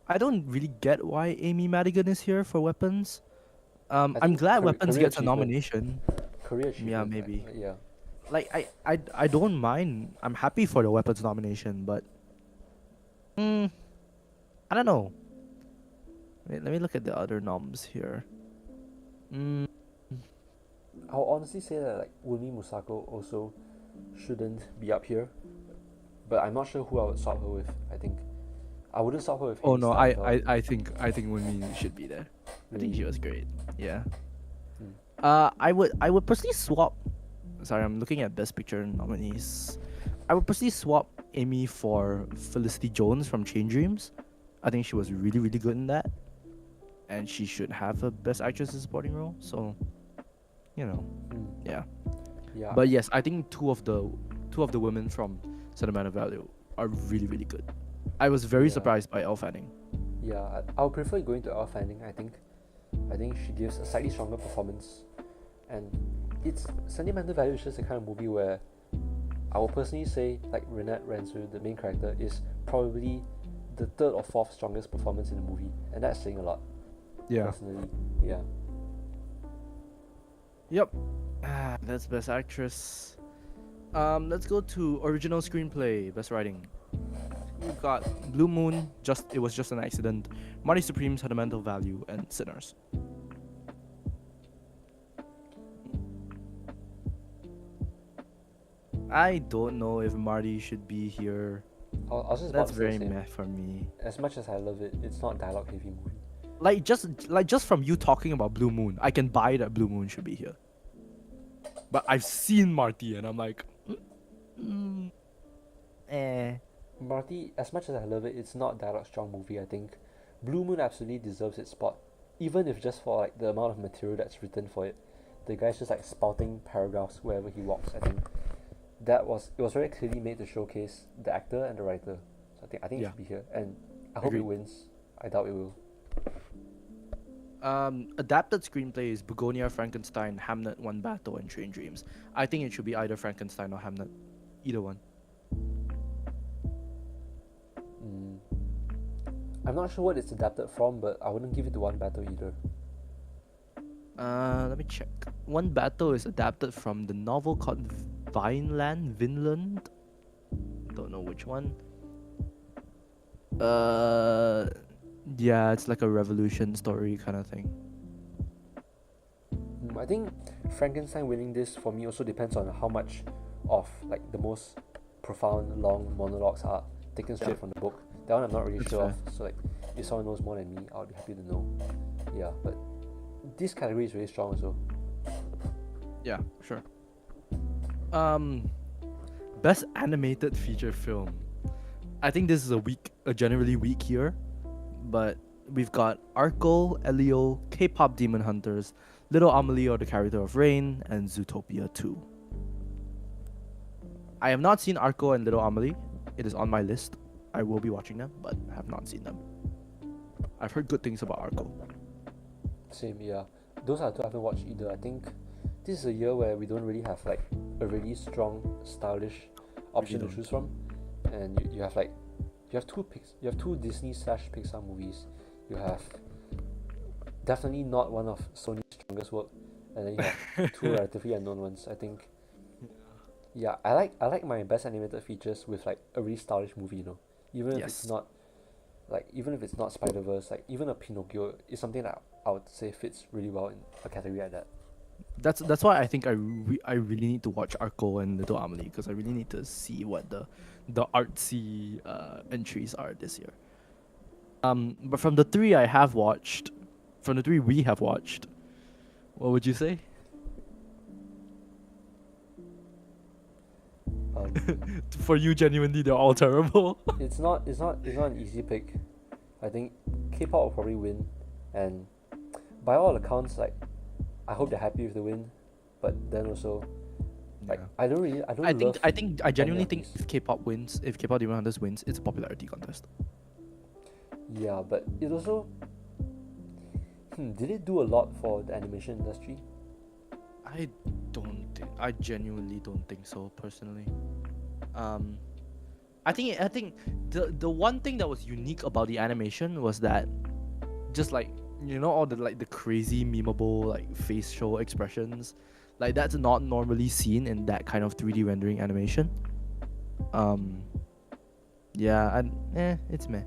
I don't really get why Amy Madigan is here for Weapons. I I'm think glad Weapons career gets a achievement, nomination. career Yeah, achievement. maybe. Yeah. Like I don't mind. I'm happy for the Weapons nomination, but mm, I don't know. Wait, let me look at the other noms here. Mm, I'll honestly say that like Wumi Musako also shouldn't be up here, but I'm not sure who I would swap her with. I think I wouldn't swap her with oh Haley no, I, Steinfeld. I I think Winmi should be there. I think Really. she was great. Yeah. Mm. I would personally swap. Sorry, I'm looking at Best Picture nominees. I would personally swap Amy for Felicity Jones from Chain Dreams. I think she was really really good in that, and she should have a Best Actress in Supporting Role. So, you know, Mm. yeah. Yeah. But yes, I think two of the women from Sentimental Value are really really good. I was very Yeah. surprised by Elle Fanning. Yeah. I would prefer going to Elle Fanning. I think she gives a slightly stronger performance, and it's Sentimental Value is just the kind of movie where I would personally say like Renette Rensu, the main character, is probably the third or fourth strongest performance in the movie, and that's saying a lot. Yeah. Personally, yeah. Yep. That's Best Actress. Let's go to Original Screenplay, Best Writing. We've got Blue Moon, It Was Just an Accident, Money Supreme, Sentimental Value, and Sinners. I don't know if Marty should be here. I was just about That's to say the very same. meh for me. As much as I love it, it's not a dialogue heavy movie. Like just from you talking about Blue Moon, I can buy that Blue Moon should be here. But I've seen Marty and I'm like, mm, eh. Marty, as much as I love it, it's not a dialogue strong movie. I think Blue Moon absolutely deserves its spot, even if just for like the amount of material that's written for it. The guy's just like spouting paragraphs wherever he walks. I think it was very clearly made to showcase the actor and the writer. So I think it Yeah. should be here, and I hope Agreed. it wins. I doubt it will. Adapted screenplay is Begonia, Frankenstein, Hamnet, One Battle, and Train Dreams. I think it should be either Frankenstein or Hamnet. Either one. Mm. I'm not sure what it's adapted from, but I wouldn't give it to One Battle either. Let me check. One Battle is adapted from the novel called Vinland. Don't know which one. Yeah, it's like a revolution story kind of thing. I think Frankenstein winning this for me also depends on how much of like the most profound long monologues are taken straight from the book. That one I'm not really That's sure fair. of. So like if someone knows more than me, I'll be happy to know. Yeah, but this category is really strong also. Yeah, sure. Best animated feature film. I think this is a generally weak year, but we've got Arco, Elio, K-pop Demon Hunters, Little Amelie or the Character of Rain, and Zootopia 2. I have not seen Arco and Little Amelie. It is on my list. I will be watching them, but have not seen them. I've heard good things about Arco. Same, yeah. Those are two I haven't watched either. I think this is a year where we don't really have like a really strong, stylish option to don't. choose from, and you have two Disney / Pixar movies. You have definitely not one of Sony's strongest work, and then you have two relatively unknown ones. I think. Yeah, I like my best animated features with like a really stylish movie, even if it's Yes. not even if it's not Spider-Verse, like even a Pinocchio is something that I would say fits really well in a category like that. That's why I think I really need to watch Arco and Little Amelie, because I really need to see what the artsy entries are this year. But from the three I have watched, from the three we have watched, what would you say? Um, For you, genuinely, they're all terrible. it's not an easy pick. I think K-pop will probably win, and by all accounts, like I hope they're happy with the win, but then also like Yeah. I don't love I any genuinely of think these. if K-pop wins, if K-pop Demon Hunters wins, it's a popularity contest. Yeah, but it also did it do a lot for the animation industry? I genuinely don't think so personally. Um, I think the one thing that was unique about the animation was that just like all the crazy memeable like facial expressions, like that's not normally seen in that kind of 3D rendering animation. Um, yeah, and it's meh.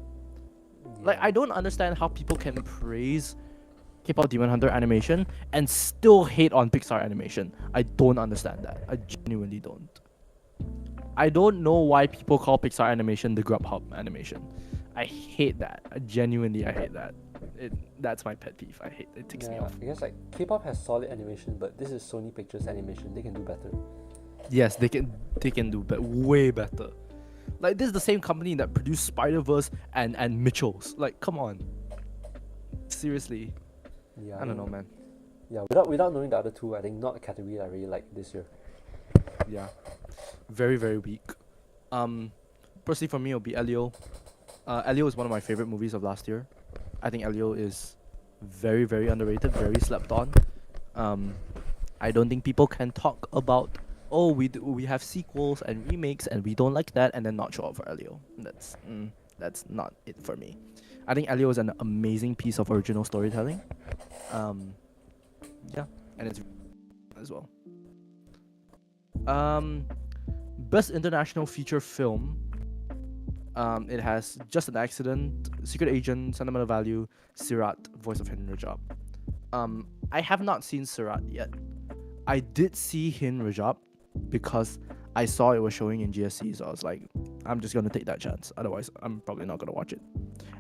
Like Yeah. I don't understand how people can praise K-pop Demon Hunter animation and still hate on Pixar animation. I don't understand that. I genuinely don't. I don't know why people call Pixar animation the Grubhub animation. I hate that. I hate that. That's my pet peeve. I hate it. It ticks me Yeah, off. I guess like K-pop has solid animation, but this is Sony Pictures animation. They can do better. Yes, they can do but way better. Like this is the same company that produced Spider-Verse and Mitchells. Like come on. Seriously. Yeah, I don't know, man. Yeah, without knowing the other two, I think not a category I really like this year. Yeah. Very, very weak. Personally for me it'll be Elio. Elio is one of my favorite movies of last year. I think Elio is very, very underrated, very slept on. Um, I don't think people can talk about we have sequels and remakes and we don't like that and then not show up for Elio. That's not it for me. I think Elio is an amazing piece of original storytelling. Um, yeah, and it's as well. Um, Best international feature film. It has Just an Accident, Secret Agent, Sentimental Value, Sirat, Voice of Hin Rajab. I have not seen Sirat yet. I did see Hin Rajab because I saw it was showing in GSC, so I was like, I'm just gonna take that chance. Otherwise, I'm probably not gonna watch it.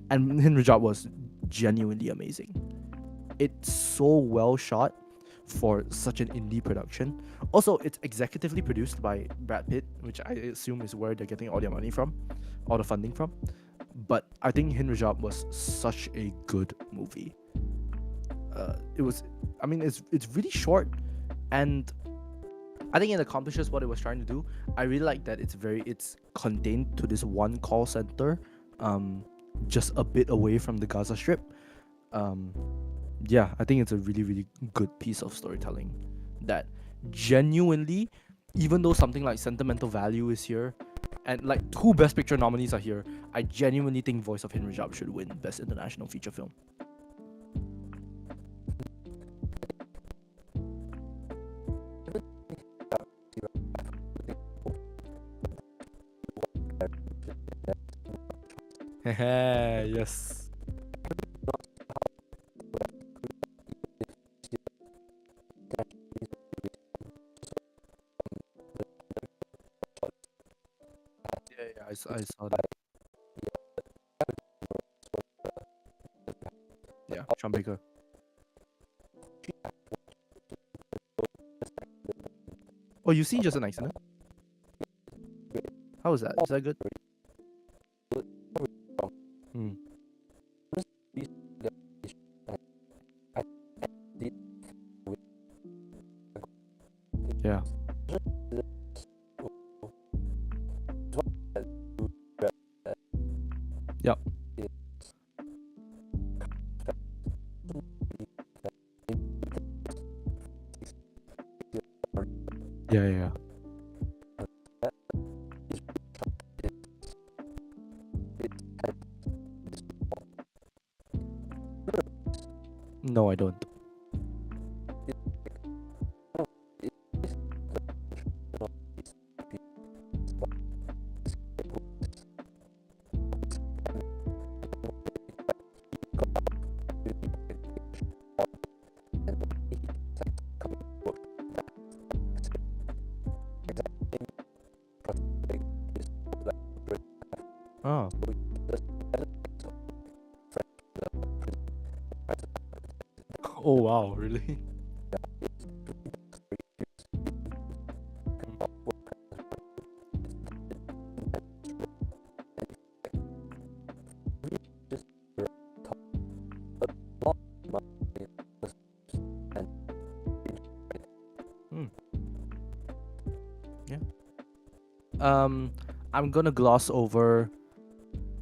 And Hin Rajab was genuinely amazing. It's so well shot for such an indie production. Also, it's executively produced by Brad Pitt, which I assume is where they're getting all their money from, all the funding from. But I think Hin Rajab was such a good movie. It was, I mean, it's really short, and I think it accomplishes what it was trying to do. I really like that it's contained to this one call center, just a bit away from the Gaza Strip. Um, yeah, I think it's a really, really good piece of storytelling that genuinely, even though something like Sentimental Value is here, and like two Best Picture nominees are here, I genuinely think Voice of Hin Rajab should win Best International Feature Film. Yes. Yeah, I saw that. Yeah, Sean Baker. Oh, you've seen Just an Accident? How is that? Is that good? Hmm. Yeah. Yep. Yeah, yeah, yeah. No, I don't. Oh. Oh wow, really? Hmm. Yeah. Um, I'm gonna gloss over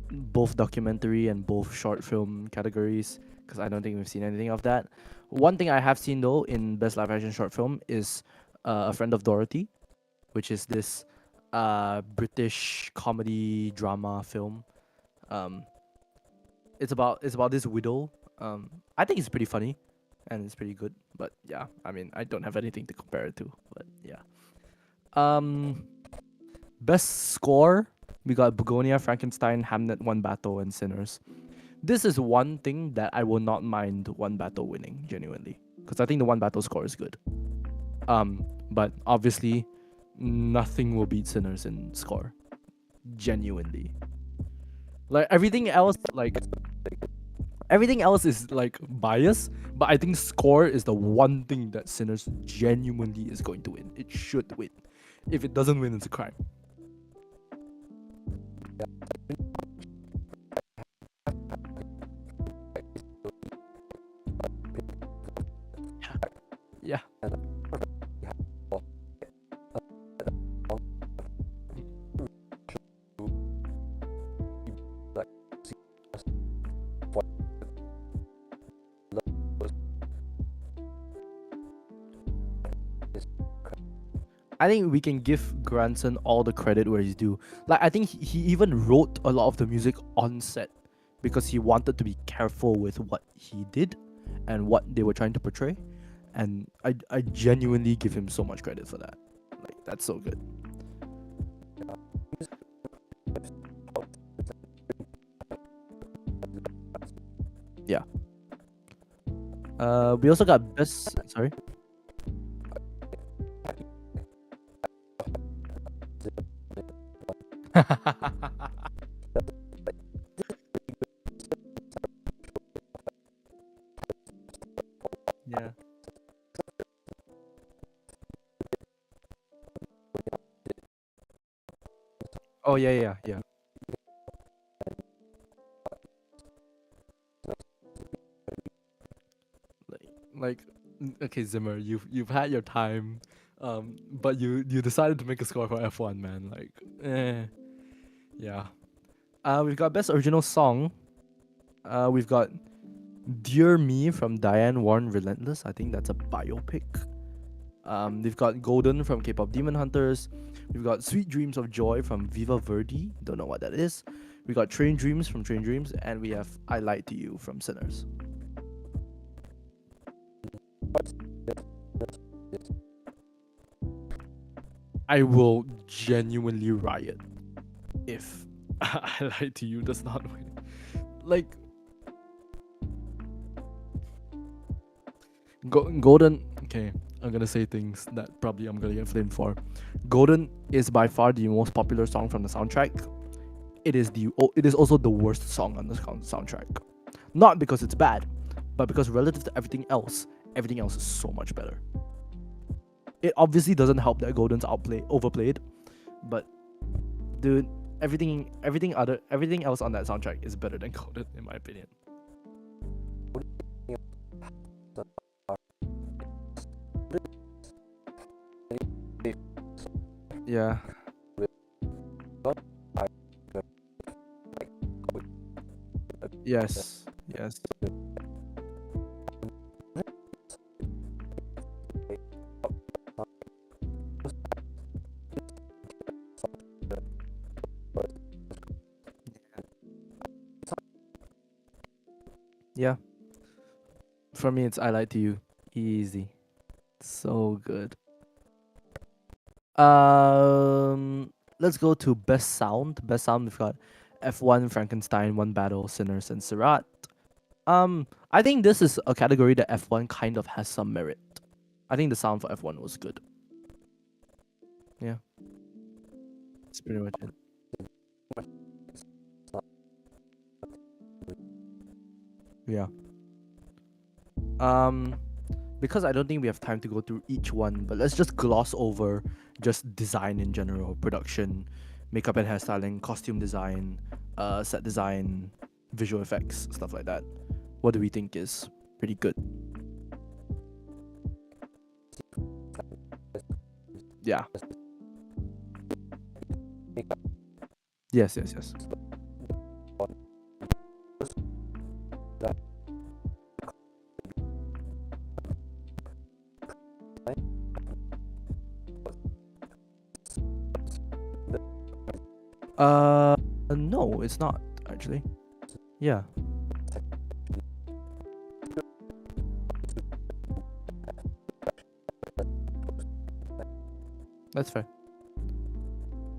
both documentary and both short film categories because I don't think we've seen anything of that. One thing I have seen though in best live action short film is A Friend of Dorothy, which is this British comedy drama film. Um, it's about this widow. I think it's pretty funny, and it's pretty good. But yeah, I mean, I don't have anything to compare it to. But yeah. Um, best score, we got Begonia, Frankenstein, Hamnet, One Battle, and Sinners. This is one thing that I will not mind One Battle winning genuinely, because I think the One Battle score is good. But obviously, nothing will beat Sinners in score. Genuinely, like everything else is like bias, but I think score is the one thing that Sinners genuinely is going to win. It should win. If it doesn't win, it's a crime. Yeah. I think we can give Granson all the credit where he's due. Like I think he even wrote a lot of the music on set because he wanted to be careful with what he did and what they were trying to portray. And I genuinely give him so much credit for that. Like that's so good. Yeah. We also got best. Sorry. Yeah. Oh yeah, yeah, yeah. Like okay, Zimmer, you've had your time, but you decided to make a score for F1, man. Like, yeah. We've got best original song. We've got Dear Me from Diane Warren Relentless. I think that's a biopic. We've got Golden from K-pop Demon Hunters. We've got Sweet Dreams of Joy from Viva Verdi. Don't know what that is. We got Train Dreams from Train Dreams, and we have I Lied to You from Sinners. I will genuinely riot if I Lied to You does not win. Like, Golden. Okay, I'm gonna say things that probably I'm gonna get flamed for. Golden is by far the most popular song from the soundtrack. It is also the worst song on the soundtrack. Not because it's bad, but because relative to everything else is so much better. It obviously doesn't help that Golden's overplayed, but dude, everything else on that soundtrack is better than Golden in my opinion. Yeah. Yes. Yes. Yeah. For me, it's I Lied to You. Easy. So good. Let's go to best sound. Best sound, we've got F1, Frankenstein, One Battle, Sinners, and Sirat. I think this is a category that F1 kind of has some merit. I think the sound for F1 was good. Yeah, that's pretty much it. Yeah. Um, because I don't think we have time to go through each one, but let's just gloss over just design in general, production, makeup and hairstyling, costume design, set design, visual effects, stuff like that. What do we think is pretty good? Yeah. Yes, yes, yes. No, it's not actually. Yeah, that's fair.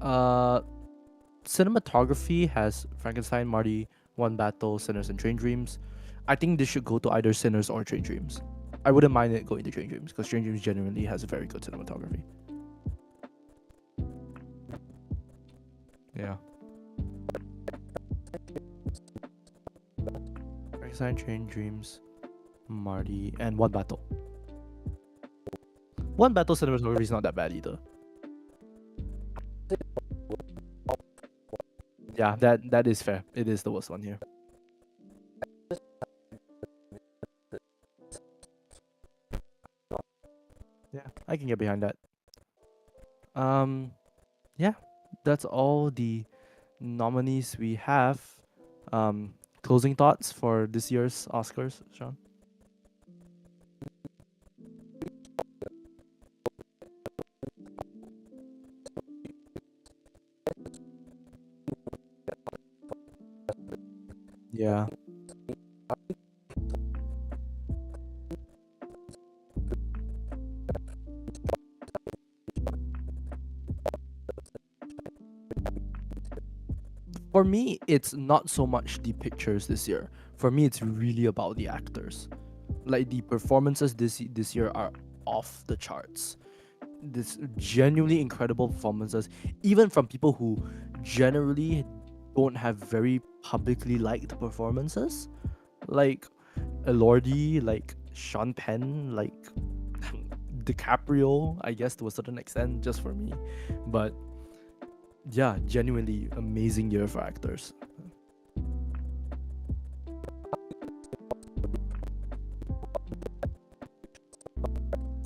Uh, Cinematography has Frankenstein, Marty, One Battle, Sinners, and Train Dreams. I think this should go to either Sinners or Train Dreams. I wouldn't mind it going to Train Dreams because Train Dreams genuinely has a very good cinematography. Yeah. Frankenstein, Train Dreams, Marty, and One Battle. One Battle cinematography is not that bad either. Yeah, that is fair. It is the worst one here. Yeah, I can get behind that. Um, yeah, that's all the nominees we have. Closing thoughts for this year's Oscars, Sean? Yeah. For me, it's not so much the pictures this year. For me, it's really about the actors. Like the performances this year are off the charts. This genuinely incredible performances, even from people who generally don't have very publicly liked performances, like Elordi, like Sean Penn, like DiCaprio, I guess to a certain extent, just for me. But yeah, genuinely amazing year for actors.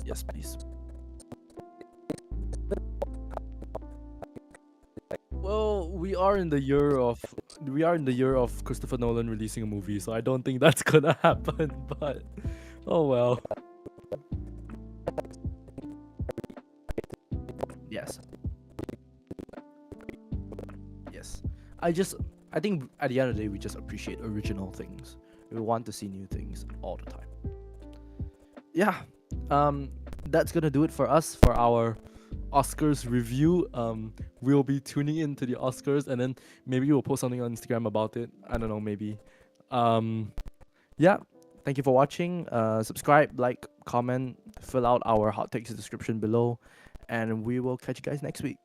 Yes, please. Well, we are in the year of Christopher Nolan releasing a movie, so I don't think that's gonna happen. But oh well. Yes. Yes. I think at the end of the day we just appreciate original things. We want to see new things all the time. Yeah. Um that's gonna do it for us for our Oscars review. We'll be tuning into the Oscars and then maybe we'll post something on Instagram about it. I don't know, maybe. Um yeah. Thank you for watching. Subscribe, like, comment, fill out our hot takes description below, and we will catch you guys next week.